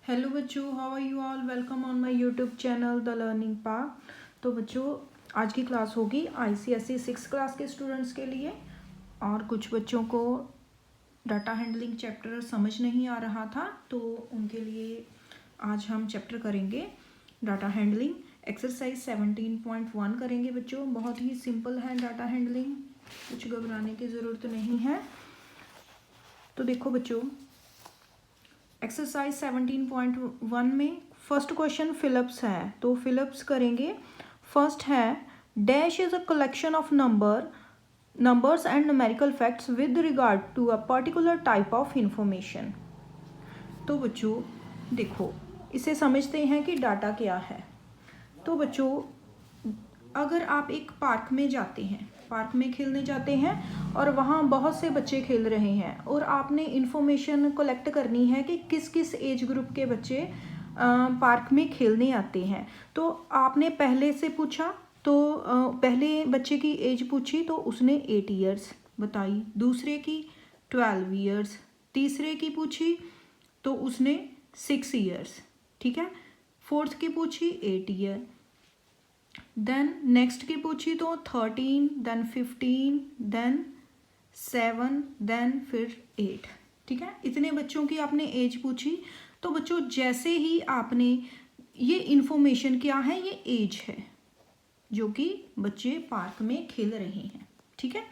Hello बच्चों, how are you all. Welcome on my YouTube channel the learning part. तो बच्चों, आज की क्लास होगी आईसीएसई 6 क्लास के स्टूडेंट्स के लिए। और कुछ बच्चों को डाटा हैंडलिंग चैप्टर समझ नहीं आ रहा था, तो उनके लिए आज हम चैप्टर करेंगे डाटा हैंडलिंग। एक्सरसाइज 17.1 करेंगे बच्चों। बहुत ही सिंपल है डाटा हैंडलिंग, कुछ घबराने की ज़रूरत नहीं है। तो देखो बच्चों, एक्सरसाइज 17.1 में फर्स्ट क्वेश्चन फिलिप्स है, तो फिलिप्स करेंगे। फर्स्ट है, dash is a collection of numbers and numerical facts with regard to a particular type of information. तो बच्चों देखो, इसे समझते हैं कि डाटा क्या है। तो बच्चों, अगर आप एक पार्क में जाते हैं, पार्क में खेलने जाते हैं और वहाँ बहुत से बच्चे खेल रहे हैं और आपने इन्फॉर्मेशन कलेक्ट करनी है कि किस किस एज ग्रुप के बच्चे पार्क में खेलने आते हैं। तो आपने पहले से पूछा, तो पहले बच्चे की एज पूछी तो उसने 8 ईयर्स बताई, दूसरे की 12 ईयर्स, तीसरे की पूछी तो उसने 6 ईयर्स, ठीक है। फोर्थ की पूछी 8 ईयर, देन नेक्स्ट की पूछी तो 13, देन 15, देन 7, देन फिर 8, ठीक है। इतने बच्चों की आपने एज पूछी। तो बच्चों जैसे ही आपने ये इन्फॉर्मेशन क्या है, ये एज है जो कि बच्चे पार्क में खेल रहे हैं, ठीक है।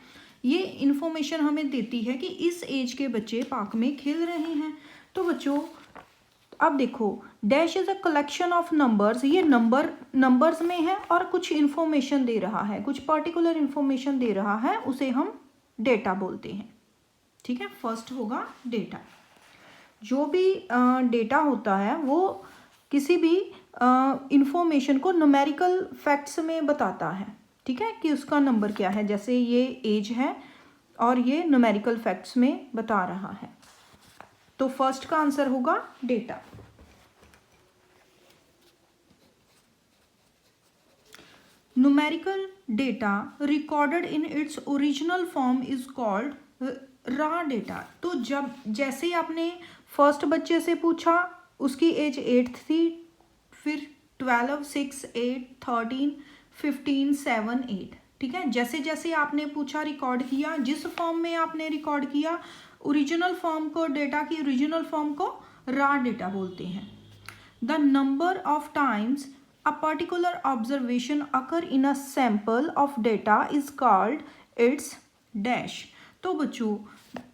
ये इन्फॉर्मेशन हमें देती है कि इस एज के बच्चे पार्क में खेल रहे हैं। तो बच्चों अब देखो, dash is a collection of numbers, ये नंबर्स में है और कुछ इन्फॉर्मेशन दे रहा है, कुछ पर्टिकुलर इन्फॉर्मेशन दे रहा है, उसे हम डेटा बोलते हैं, ठीक है। फर्स्ट होगा डेटा। जो भी डेटा होता है वो किसी भी इंफॉर्मेशन को न्यूमेरिकल फैक्ट्स में बताता है, ठीक है, कि उसका नंबर क्या है। जैसे ये एज है और ये न्यूमेरिकल फैक्ट्स में बता रहा है। तो फर्स्ट का आंसर होगा data. Numerical data recorded in its original form is called raw data. तो जब जैसे आपने फर्स्ट बच्चे से पूछा, उसकी एज 8 थी, फिर 12, 6, 8, 13, 15, 7, 8, ठीक है। जैसे जैसे आपने पूछा, रिकॉर्ड किया, जिस फॉर्म में आपने रिकॉर्ड किया, ओरिजिनल फॉर्म को, डेटा की ओरिजिनल फॉर्म को रॉ डेटा बोलते हैं। The number of times a particular observation occur in a sample of data is called its dash। तो बच्चों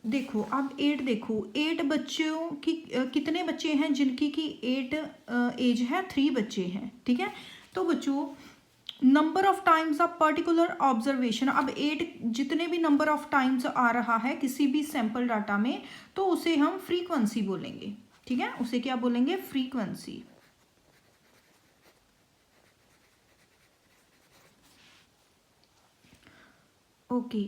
देखो, अब 8 देखो, 8 बच्चों की कितने बच्चे हैं जिनकी की 8 एज है, 3 बच्चे हैं, ठीक है। तो बच्चों number of times of particular observation, अब 8 जितने भी नंबर ऑफ टाइम्स आ रहा है किसी भी सैंपल डाटा में, तो उसे हम फ्रीक्वेंसी बोलेंगे, ठीक है। उसे क्या बोलेंगे? Frequency. Okay.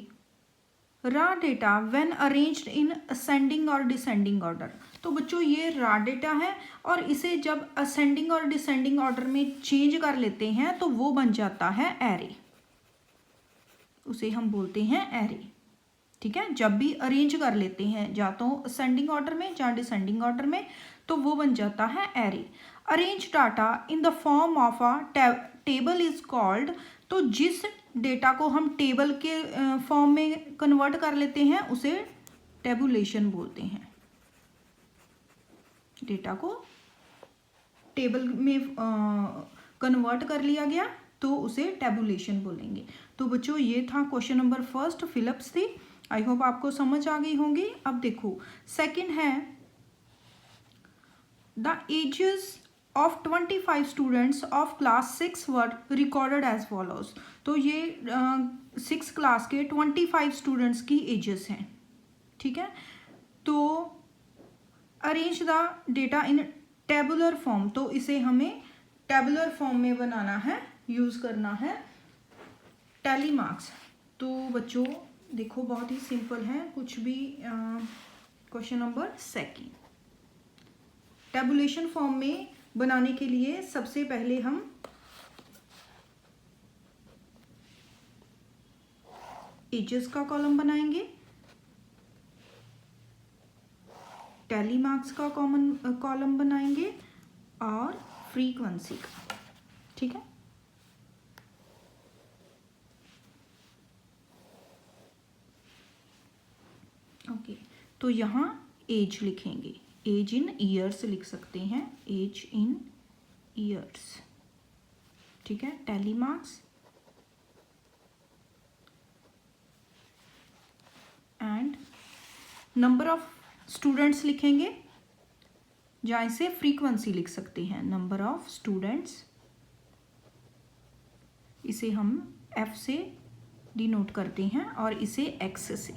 Raw data when arranged in ascending और डिसेंडिंग ऑर्डर। तो बच्चों ये रॉ डेटा है और इसे जब असेंडिंग और डिसेंडिंग ऑर्डर में चेंज कर लेते हैं तो वो बन जाता है एरे, उसे हम बोलते हैं एरे, ठीक है। जब भी अरेंज कर लेते हैं या तो असेंडिंग ऑर्डर में या डिसेंडिंग ऑर्डर में, तो वो बन जाता है array. Arrange data in the form of a table is called. तो जिस डेटा को हम टेबल के फॉर्म में कन्वर्ट कर लेते हैं उसे टेबुलेशन बोलते हैं। डेटा को टेबल में कन्वर्ट कर लिया गया तो उसे टेबुलेशन बोलेंगे। तो बच्चों ये था क्वेश्चन नंबर फर्स्ट, फिलिप्स थी। आई होप आपको समझ आ गई होंगी। अब देखो सेकंड है, the ages of 25 students of class 6 were recorded as follows. तो ये 6 क्लास के 25 स्टूडेंट्स की एजेस हैं, ठीक है। तो arrange the data in tabular form, तो इसे हमें टेबुलर फॉर्म में बनाना है, यूज़ करना है टैली मार्क्स। तो बच्चों देखो बहुत ही सिंपल है, कुछ भी question number second tabulation form में बनाने के लिए सबसे पहले हम एजेस का कॉलम बनाएंगे, टैली मार्क्स का कॉलम बनाएंगे और फ्रीक्वेंसी का, ठीक है। ओके, तो यहाँ एज लिखेंगे, एज इन ईयर्स लिख सकते हैं, एज इन ईयर्स, ठीक है। Tally marks and number of students लिखेंगे, जहाँ इसे फ्रीक्वेंसी लिख सकते हैं, नंबर ऑफ स्टूडेंट्स, इसे हम F से डिनोट करते हैं और इसे X से,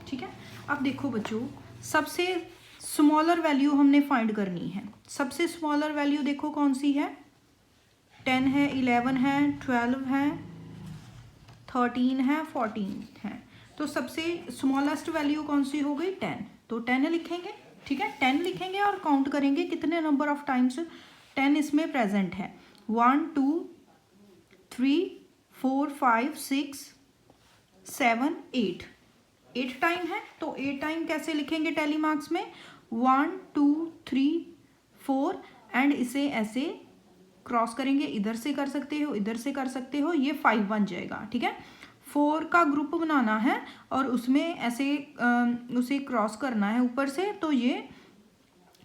ठीक है। अब देखो बच्चों, सबसे स्मॉलर वैल्यू हमने फाइंड करनी है। सबसे स्मॉलर वैल्यू देखो कौन सी है, 10 है, 11 है, 12 है, 13 है, 14 है। तो सबसे स्मॉलेस्ट वैल्यू कौन सी हो गई, 10। तो 10 लिखेंगे, ठीक है। 10 लिखेंगे और काउंट करेंगे कितने नंबर ऑफ टाइम्स 10 इसमें प्रेजेंट है। 1 2 3 4 5 6 7 8, 8 टाइम है। तो 8 टाइम कैसे लिखेंगे टैली मार्क्स में, 1 2 3 4 एंड इसे ऐसे क्रॉस करेंगे, इधर से कर सकते हो, इधर से कर सकते हो, ये 5 बन जाएगा, ठीक है। 4 का ग्रुप बनाना है और उसमें ऐसे उसे क्रॉस करना है ऊपर से, तो ये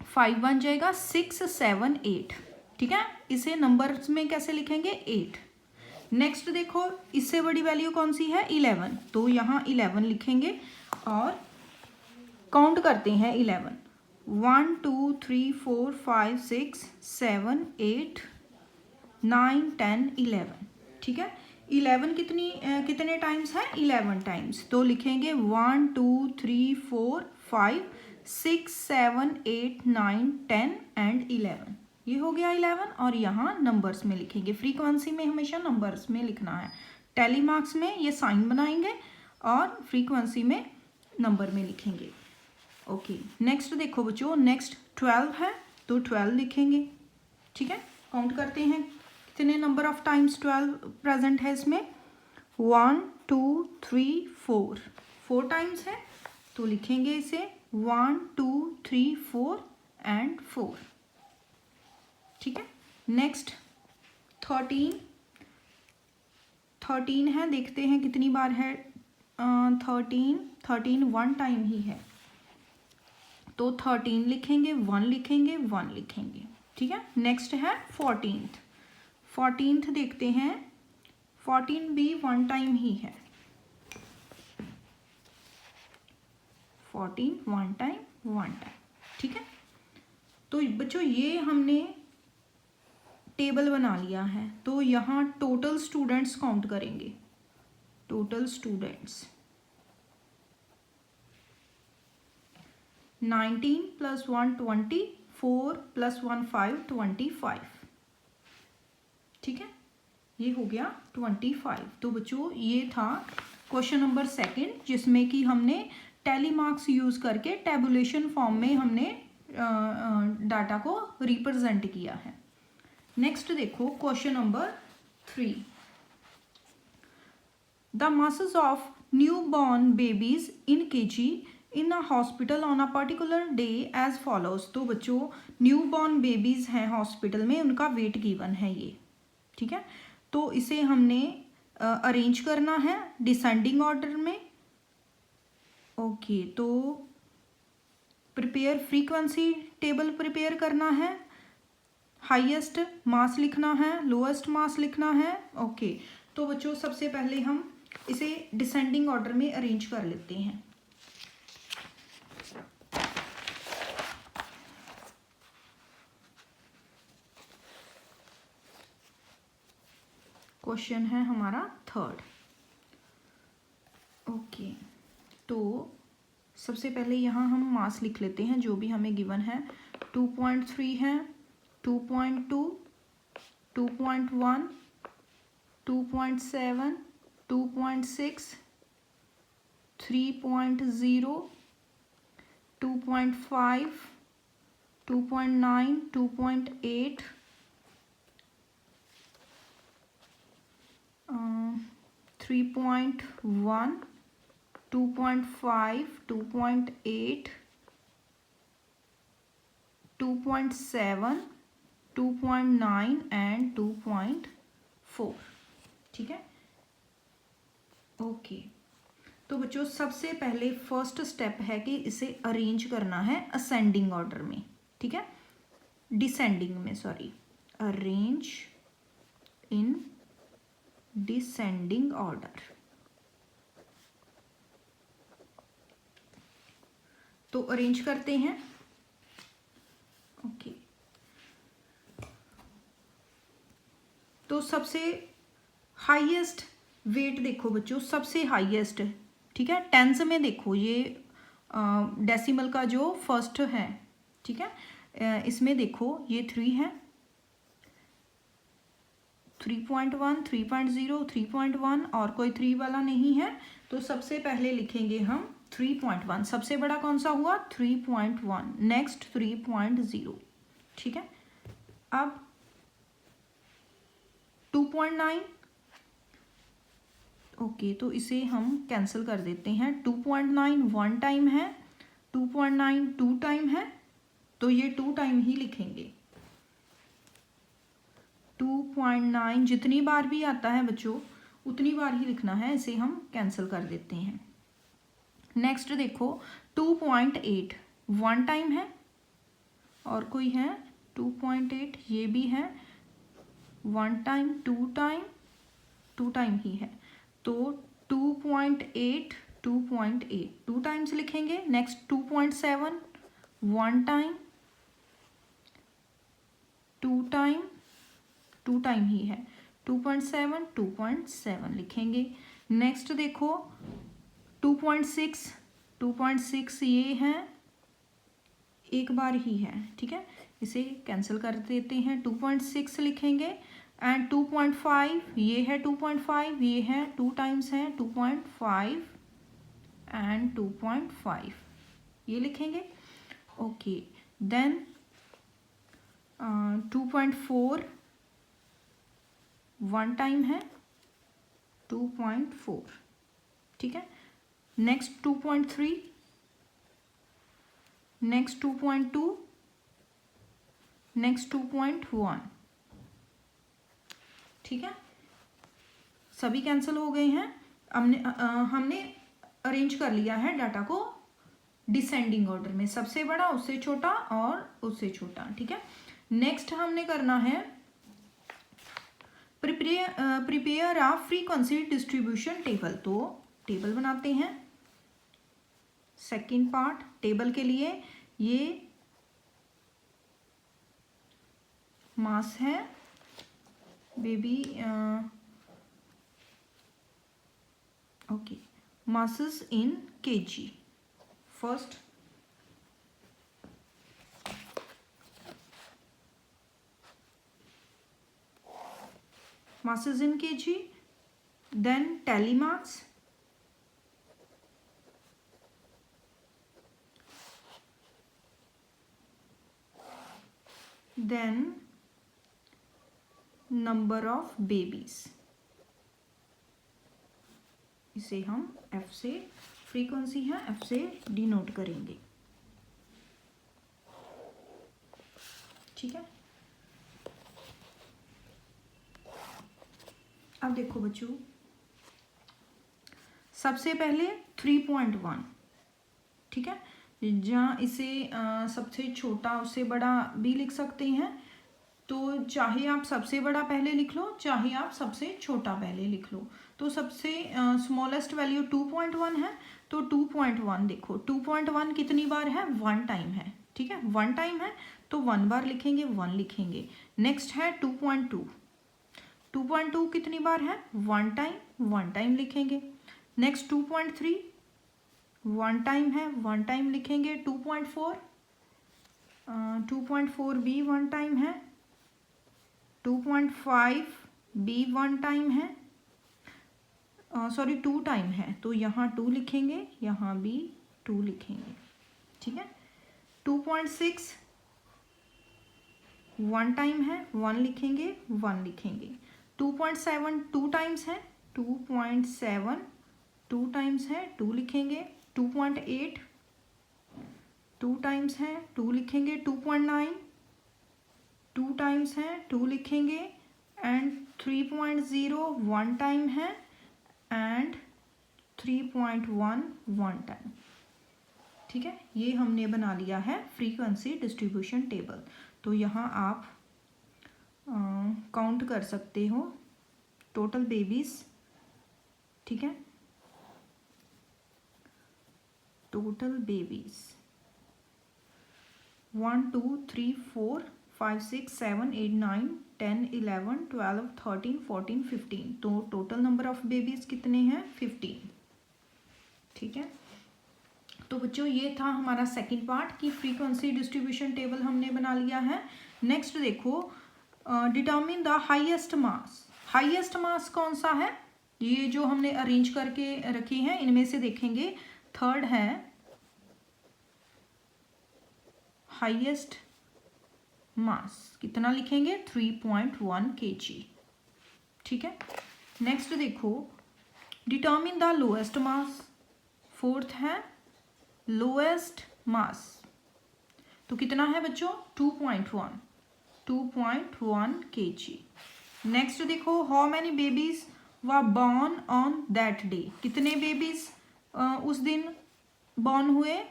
5 बन जाएगा, 6 7 8, ठीक है। इसे नंबर्स में कैसे लिखेंगे, 8। नेक्स्ट देखो, इससे बड़ी वैल्यू कौन सी है, 11। तो यहाँ 11 लिखेंगे और काउंट करते हैं 11, 1 2 3 4 5 6 7 8 9 10 11, ठीक है। 11 कितने टाइम्स है, 11 टाइम्स। तो लिखेंगे 1 2 3 4 5 6 7 8 9 10 एंड 11, ये हो गया 11। और यहाँ नंबर्स में लिखेंगे, फ्रीक्वेंसी में हमेशा नंबर्स में लिखना है, टैली मार्क्स में ये साइन बनाएंगे और फ्रीक्वेंसी में नंबर में लिखेंगे। ओके, नेक्स्ट देखो बच्चों, नेक्स्ट 12 है, तो 12 लिखेंगे, ठीक है। काउंट करते हैं कितने नंबर ऑफ टाइम्स 12 प्रेजेंट है इसमें, 1 2 3 4, 4 टाइम्स है। तो लिखेंगे इसे 1 2 3 4 एंड 4, ठीक है। नेक्स्ट 13 है, देखते हैं कितनी बार है, 13 1 टाइम ही है। तो 13 लिखेंगे, 1 लिखेंगे, 1 लिखेंगे, ठीक है। नेक्स्ट है 14th देखते हैं, 14 भी 1 टाइम ही है, 14 1 टाइम, ठीक है। तो बच्चों ये हमने टेबल बना लिया है। तो यहाँ टोटल स्टूडेंट्स काउंट करेंगे, टोटल स्टूडेंट्स 19 + 1 20, 4 + 1 5 25, ठीक है। ये हो गया 25। तो बच्चों ये था क्वेश्चन नंबर 2, जिसमें कि हमने टैली मार्क्स यूज़ करके टेबुलेशन फॉर्म में हमने डाटा को रिप्रेजेंट किया है। नेक्स्ट देखो question number 3, the masses of newborn babies in KG in a hospital on a particular day as follows। तो बच्चों न्यूबॉर्न बेबीज़ हैं हॉस्पिटल में, उनका वेट गिवन है ये, ठीक है। तो इसे हमने अरेंज करना है डिसेंडिंग ऑर्डर में। ओके, तो प्रिपेयर फ्रीक्वेंसी टेबल प्रिपेयर करना है, हाईएस्ट मास लिखना है, लोएस्ट मास लिखना है। ओके, तो बच्चों सबसे पहले हम इसे डिसेंडिंग ऑर्डर में अरेंज कर लेते हैं। क्वेश्चन है हमारा 3rd। ओके, तो सबसे पहले यहाँ हम मास लिख लेते हैं जो भी हमें गिवन है। 2.3 है, 2.2, 2.1, 2.7, 2.6, 3.0, 2.5, 2.9, 2.8, 3.1, 2.5, 2.8, 2.7, 2.9 एंड 2.4। ठीक है, ओके। तो बच्चों सबसे पहले फर्स्ट स्टेप है कि इसे अरेंज करना है असेंडिंग ऑर्डर में। ठीक है, डिसेंडिंग में, sorry, arrange in descending order. तो अरेंज करते हैं। ओके, तो सबसे हाईएस्ट वेट देखो बच्चों, सबसे हाईएस्ट, ठीक है, टेंस में देखो, ये डेसिमल का जो फर्स्ट है, ठीक है, इसमें देखो ये 3 है, 3.1, 3.0, 3.1 और कोई 3 वाला नहीं है। तो सबसे पहले लिखेंगे हम 3.1, सबसे बड़ा कौन सा हुआ 3.1, नेक्स्ट 3.0। ठीक है, अब 2.9, ओके, तो इसे हम कैंसिल कर देते हैं। 2.9 1 टाइम है, 2.9 2 टाइम है, तो ये 2 टाइम ही लिखेंगे। 2.9 जितनी बार भी आता है बच्चों उतनी बार ही लिखना है, इसे हम कैंसिल कर देते हैं। नेक्स्ट देखो 2.8 1 टाइम है, और कोई है 2.8, ये भी है 1 टाइम, 2 टाइम ही है, तो 2.8 2.8 2 टाइम्स लिखेंगे। नेक्स्ट 2.7 1 टाइम, 2 टाइम ही है, 2.7 2.7 लिखेंगे। नेक्स्ट देखो 2.6 2.6 ये है, एक बार ही है। ठीक है, इसे कैंसिल कर देते हैं, 2.6 लिखेंगे। एंड 2.5 ये है, 2.5 ये है, 2 टाइम्स है, 2.5 एंड 2.5 ये लिखेंगे। ओके, देन 2.4 1 टाइम है, 2.4। ठीक है, नेक्स्ट 2.3, नेक्स्ट 2.2, नेक्स्ट 2.1। ठीक है, सभी कैंसिल हो गए हैं। हमने अरेंज कर लिया है डाटा को डिसेंडिंग ऑर्डर में, सबसे बड़ा उससे छोटा और उससे छोटा। ठीक है, नेक्स्ट हमने करना है prepare a frequency distribution table. तो टेबल बनाते हैं। सेकंड पार्ट, टेबल के लिए ये मास है baby, okay, masses in kg। First masses in kg, then tally marks, then number of babies। इसे हम F से, फ्रीक्वेंसी है F से डिनोट करेंगे। ठीक है, अब देखो बच्चों, सबसे पहले 3.1। ठीक है, जहाँ इसे सबसे छोटा उससे बड़ा भी लिख सकते हैं, तो चाहे आप सबसे बड़ा पहले लिख लो, चाहे आप सबसे छोटा पहले लिख लो। तो सबसे स्मॉलेस्ट वैल्यू 2.1 है, तो 2.1 देखो, 2.1 कितनी बार है 1 टाइम है। ठीक है, 1 टाइम है तो 1 बार लिखेंगे, 1 लिखेंगे। नेक्स्ट है 2.2, 2.2 कितनी बार है 1 टाइम, 1 टाइम लिखेंगे। नेक्स्ट 2.3 1 टाइम है, 1 टाइम लिखेंगे। 2.4, 2.4 भी 1 टाइम है। 2.5 भी 1 टाइम है, सॉरी 2 टाइम है, तो यहाँ 2 लिखेंगे, यहाँ भी 2 लिखेंगे। ठीक है, 2.6 1 टाइम है, 1 लिखेंगे, 1 लिखेंगे। 2.7 2 टाइम्स है, 2.7 2 टाइम्स है, 2 लिखेंगे। 2.8 2 टाइम्स है, 2 लिखेंगे। 2.9 2 टाइम्स हैं 2 लिखेंगे, एंड 3.0 1 टाइम है, एंड 3.1 1 टाइम। ठीक है, ये हमने बना लिया है फ्रीक्वेंसी डिस्ट्रीब्यूशन टेबल। तो यहाँ आप काउंट कर सकते हो टोटल बेबीज। ठीक है, टोटल बेबीज 1 2 3 4 5 6 7 8 9 10 11 12 13 14 15। तो टोटल नंबर ऑफ बेबीज कितने हैं? 15। ठीक है, तो बच्चों ये था हमारा सेकंड पार्ट की फ्रीक्वेंसी डिस्ट्रीब्यूशन टेबल हमने बना लिया है। नेक्स्ट देखो, determine the highest mass. Highest mass कौन सा है? ये जो हमने अरेंज करके रखे हैं इनमें से देखेंगे, थर्ड है हाईएस्ट मास। कितना लिखेंगे? 3.1 kg। ठीक है, नेक्स्ट देखो, determine the lowest mass. Fourth है लोएस्ट मास। तो कितना है बच्चों? 2.1 kg। नेक्स्ट देखो, how many babies were born on that day. कितने बेबीज उस दिन बॉर्न हुए?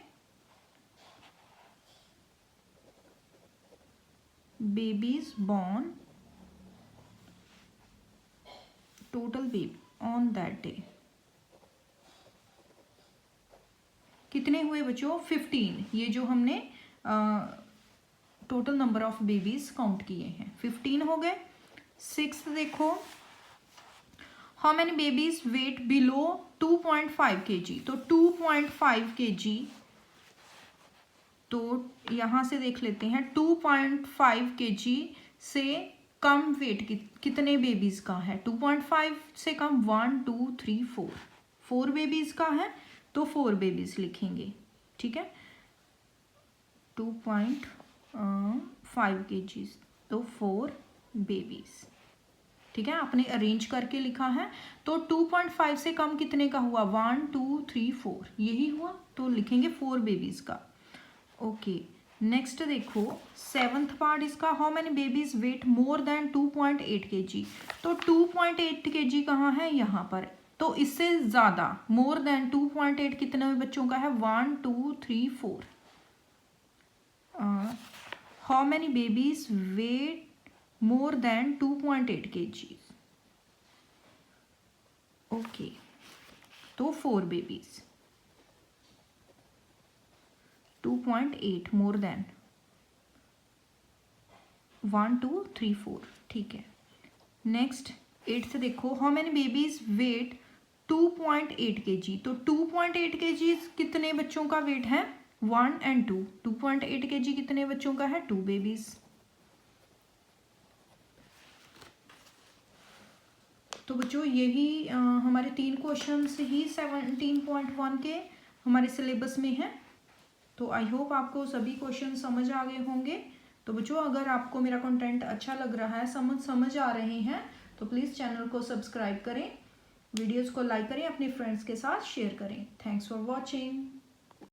Babies born, total baby on that day कितने हुए बच्चों? 15। ये जो हमने total number of babies count किए हैं 15 हो गए। सिक्स्थ देखो, how many babies weight below 2.5 kg। तो 2.5 kg, तो यहाँ से देख लेते हैं 2.5 kg से कम वेट कितने बेबीज का है? 2.5 से कम 1 2 3 4, 4 बेबीज का है, तो 4 बेबीज लिखेंगे। ठीक है, 2.5 kg, तो 4 बेबीज। ठीक है, आपने अरेंज करके लिखा है। तो 2.5 से कम कितने का हुआ? 1 2 3 4, यही हुआ, तो लिखेंगे 4 बेबीज का। ओके, नेक्स्ट देखो, सेवंथ पार्ट इसका, how many babies weight more than 2.8 kg। तो 2.8 kg कहाँ है? यहाँ पर। तो इससे ज़्यादा, मोर देन 2.8 कितने बच्चों का है? 1 2 3 4। How many babies weight more than 2.8 kg। Okay, तो 4 बेबीज। 2.8 more than 1 2 3 4। ठीक है, नेक्स्ट एट्थ देखो, how many babies weight 2.8 kg। तो 2.8 kg कितने बच्चों का वेट है? 1 एंड 2। 2.8 kg कितने बच्चों का है? 2 बेबीज। तो बच्चों यही हमारे 3 क्वेश्चंस ही 17.1 के हमारे सिलेबस में है। तो आई होप आपको सभी क्वेश्चन समझ आ गए होंगे। तो बच्चों अगर आपको मेरा कंटेंट अच्छा लग रहा है, समझ आ रहे हैं, तो प्लीज़ चैनल को सब्सक्राइब करें, वीडियोस को लाइक करें, अपने फ्रेंड्स के साथ शेयर करें। Thanks for watching.